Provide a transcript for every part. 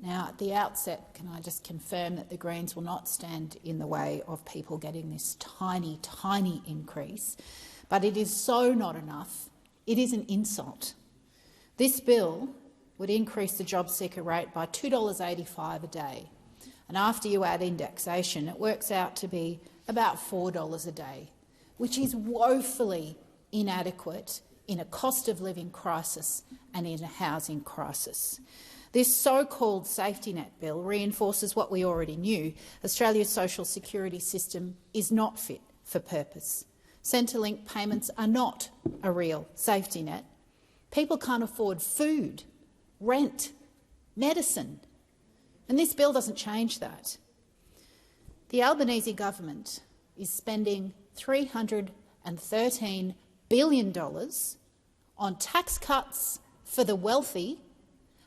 Now, at the outset, can I just confirm that the Greens will not stand in the way of people getting this tiny, tiny increase, but it is so not enough. It is an insult. This bill would increase the Jobseeker rate by $2.85 a day, and after you add indexation, it works out to be about $4 a day, which is woefully inadequate in a cost of living crisis and in a housing crisis. This so-called safety net bill reinforces what we already knew. Australia's social security system is not fit for purpose. Centrelink payments are not a real safety net. People can't afford food, rent, medicine, and this bill doesn't change that. The Albanese government is spending $313 billion on tax cuts for the wealthy,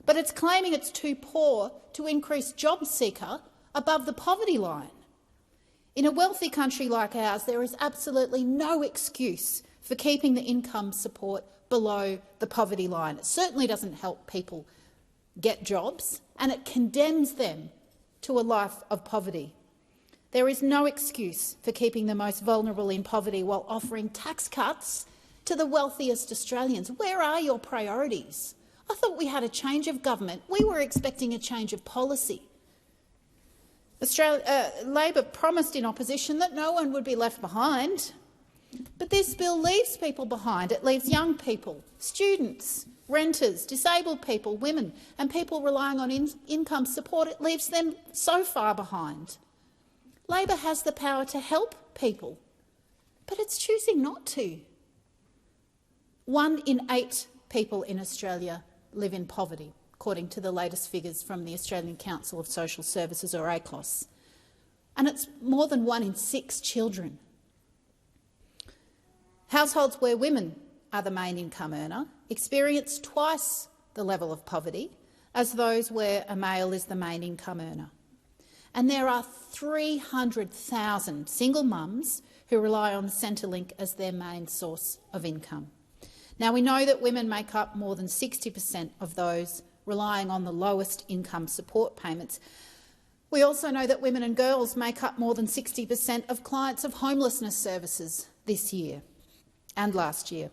but it's claiming it's too poor to increase Jobseeker above the poverty line. In a wealthy country like ours, there is absolutely no excuse for keeping the income support below the poverty line. It certainly doesn't help people get jobs, and it condemns them to a life of poverty. There is no excuse for keeping the most vulnerable in poverty while offering tax cuts to the wealthiest Australians. Where are your priorities? I thought we had a change of government. We were expecting a change of policy. Labor promised in opposition that no one would be left behind, but this bill leaves people behind. It leaves young people, students, renters, disabled people, women and people relying on income support. It leaves them so far behind. Labor has the power to help people, but it's choosing not to. 1 in 8 people in Australia live in poverty, according to the latest figures from the Australian Council of Social Services, or ACOS, and it's more than 1 in 6 children. Households where women are the main income earner experience twice the level of poverty as those where a male is the main income earner. And there are 300,000 single mums who rely on Centrelink as their main source of income. Now, we know that women make up more than 60% of those relying on the lowest income support payments. We also know that women and girls make up more than 60% of clients of homelessness services this year and last year.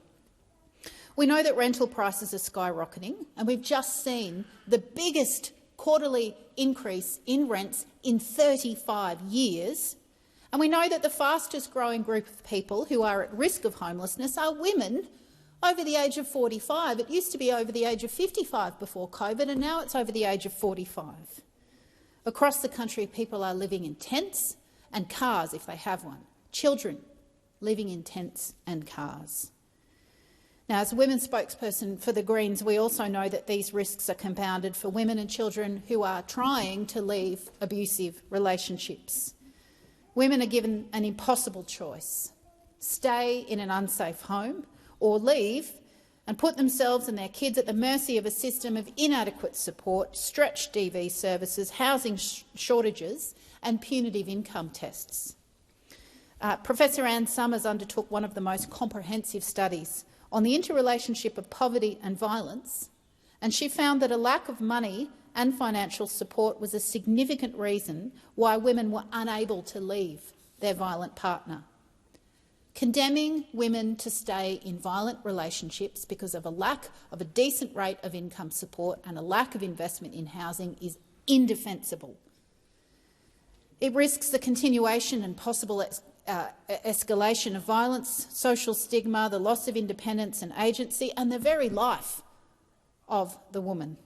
We know that rental prices are skyrocketing, and we've just seen the biggest quarterly increase in rents in 35 years. And we know that the fastest growing group of people who are at risk of homelessness are women over the age of 45. It used to be over the age of 55 before COVID, and now it's over the age of 45. Across the country, people are living in tents and cars if they have one. Children living in tents and cars. Now, as a women's spokesperson for the Greens, we also know that these risks are compounded for women and children who are trying to leave abusive relationships. Women are given an impossible choice: stay in an unsafe home or leave and put themselves and their kids at the mercy of a system of inadequate support, stretched DV services, housing shortages and punitive income tests. Professor Anne Summers undertook one of the most comprehensive studies on the interrelationship of poverty and violence, and she found that a lack of money and financial support was a significant reason why women were unable to leave their violent partner. Condemning women to stay in violent relationships because of a lack of a decent rate of income support and a lack of investment in housing is indefensible. It risks the continuation and possible escalation of violence, social stigma, the loss of independence and agency, and the very life of the woman.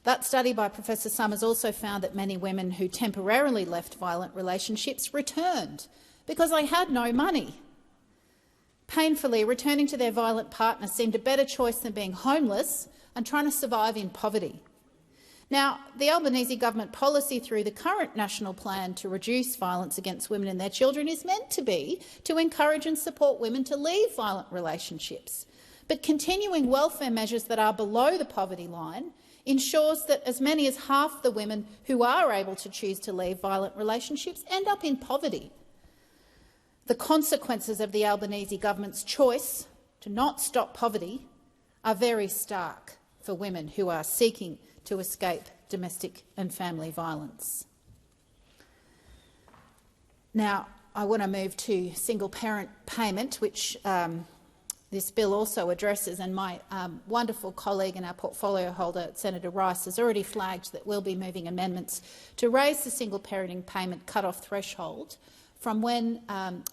That study by Professor Summers also found that many women who temporarily left violent relationships returned because they had no money. Painfully, returning to their violent partner seemed a better choice than being homeless and trying to survive in poverty. Now, the Albanese government policy through the current national plan to reduce violence against women and their children is meant to be to encourage and support women to leave violent relationships. But continuing welfare measures that are below the poverty line ensures that as many as half the women who are able to choose to leave violent relationships end up in poverty. The consequences of the Albanese government's choice to not stop poverty are very stark for women who are seeking to escape domestic and family violence. Now, I want to move to single-parent payment, which this bill also addresses, and my wonderful colleague and our portfolio holder, Senator Rice, has already flagged that we'll be moving amendments to raise the single-parenting payment cut-off threshold from when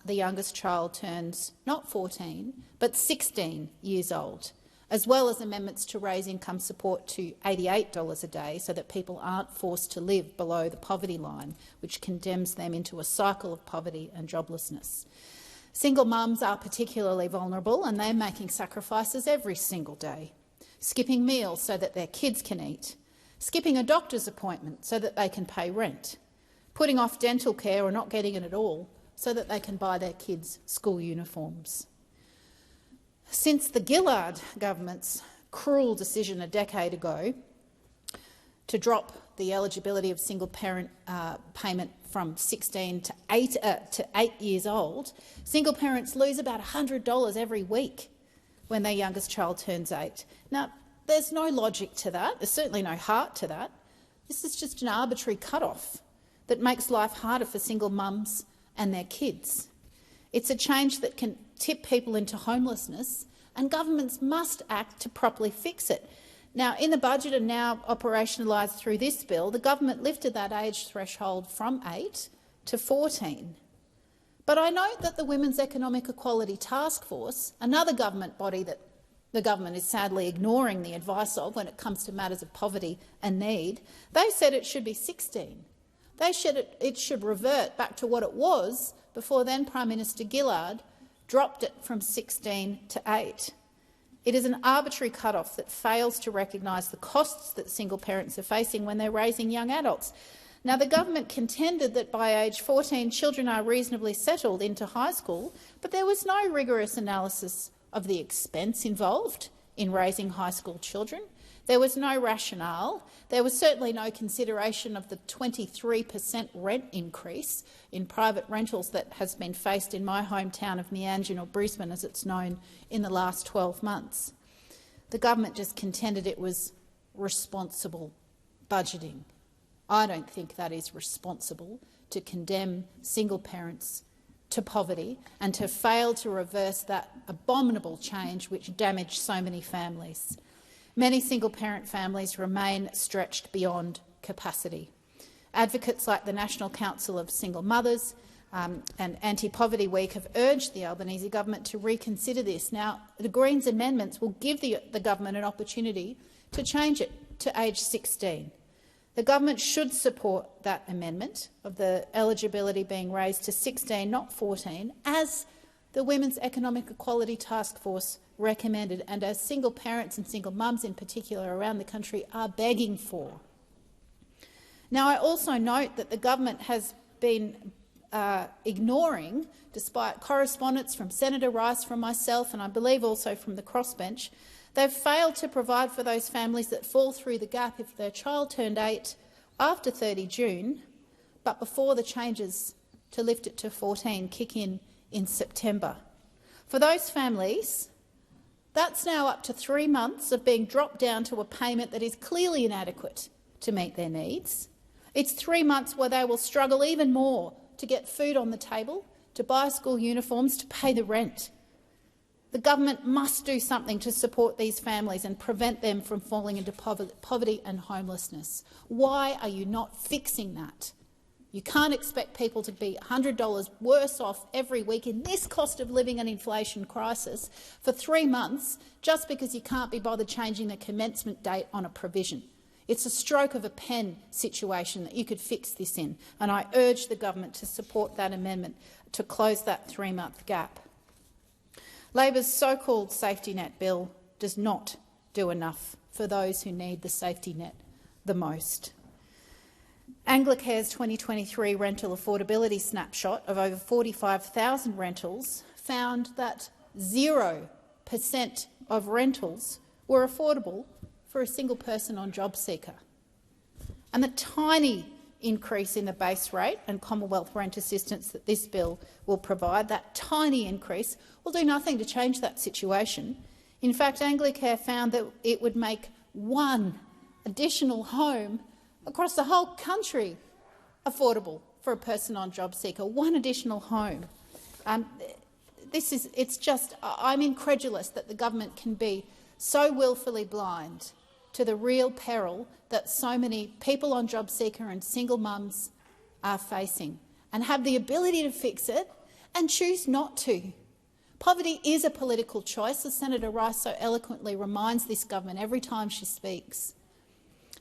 the youngest child turns not 14 but 16 years old, as well as amendments to raise income support to $88 a day so that people aren't forced to live below the poverty line, which condemns them into a cycle of poverty and joblessness. Single mums are particularly vulnerable, and they're making sacrifices every single day, skipping meals so that their kids can eat, skipping a doctor's appointment so that they can pay rent, putting off dental care or not getting it at all so that they can buy their kids school uniforms. Since the Gillard government's cruel decision a decade ago to drop the eligibility of single-parent payment from 16 to 8 years old, single parents lose about $100 every week when their youngest child turns 8. Now, there's no logic to that. There's certainly no heart to that. This is just an arbitrary cut-off that makes life harder for single mums and their kids. It's a change that can tip people into homelessness, and governments must act to properly fix it. Now, in the budget and now operationalised through this bill, the government lifted that age threshold from 8 to 14. But I note that the Women's Economic Equality Task Force, another government body that the government is sadly ignoring the advice of when it comes to matters of poverty and need, they said it should be 16. It should revert back to what it was before then Prime Minister Gillard dropped it from 16 to 8. It is an arbitrary cut-off that fails to recognise the costs that single parents are facing when they're raising young adults. Now, the government contended that by age 14 children are reasonably settled into high school, but there was no rigorous analysis of the expense involved in raising high school children. There was no rationale. There was certainly no consideration of the 23% rent increase in private rentals that has been faced in my hometown of Meanjin, or Brisbane as it's known, in the last 12 months. The government just contended it was responsible budgeting. I don't think that is responsible to condemn single parents to poverty and to fail to reverse that abominable change which damaged so many families. Many single-parent families remain stretched beyond capacity. Advocates like the National Council of Single Mothers and Anti-Poverty Week have urged the Albanese government to reconsider this. Now, the Greens' amendments will give the government an opportunity to change it to age 16. The government should support that amendment of the eligibility being raised to 16, not 14, as the Women's Economic Equality Task Force recommended and as single parents and single mums in particular around the country are begging for. Now, I also note that the government has been ignoring, despite correspondence from Senator Rice, from myself and I believe also from the crossbench, they've failed to provide for those families that fall through the gap if their child turned 8 after 30 June, but before the changes to lift it to 14 kick in September. For those families, that's now up to 3 months of being dropped down to a payment that is clearly inadequate to meet their needs. It's 3 months where they will struggle even more to get food on the table, to buy school uniforms, to pay the rent. The government must do something to support these families and prevent them from falling into poverty and homelessness. Why are you not fixing that? You can't expect people to be $100 worse off every week in this cost of living and inflation crisis for 3 months just because you can't be bothered changing the commencement date on a provision. It's a stroke of a pen situation that you could fix this in, and I urge the government to support that amendment to close that 3-month gap. Labor's so-called safety net bill does not do enough for those who need the safety net the most. Anglicare's 2023 rental affordability snapshot of over 45,000 rentals found that 0% of rentals were affordable for a single person on Jobseeker. And the tiny increase in the base rate and Commonwealth rent assistance that this bill will provide, that tiny increase, will do nothing to change that situation. In fact, Anglicare found that it would make one additional home across the whole country affordable for a person on Jobseeker. One additional home. I'm incredulous that the government can be so willfully blind to the real peril that so many people on Jobseeker and single mums are facing, and have the ability to fix it and choose not to. Poverty is a political choice, as Senator Rice so eloquently reminds this government every time she speaks.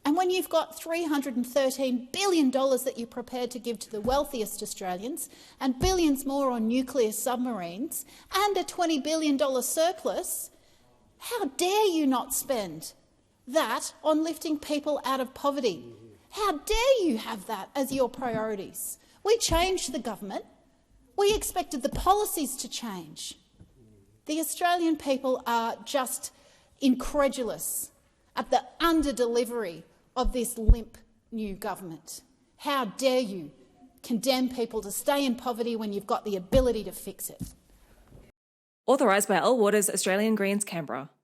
And when you've got $313 billion that you're prepared to give to the wealthiest Australians and billions more on nuclear submarines and a $20 billion surplus, how dare you not spend that on lifting people out of poverty? How dare you have that as your priorities? We changed the government. We expected the policies to change. The Australian people are just incredulous at the under-delivery of this limp new government. How dare you condemn people to stay in poverty when you've got the ability to fix it? Authorised by Elle Waters, Australian Greens, Canberra.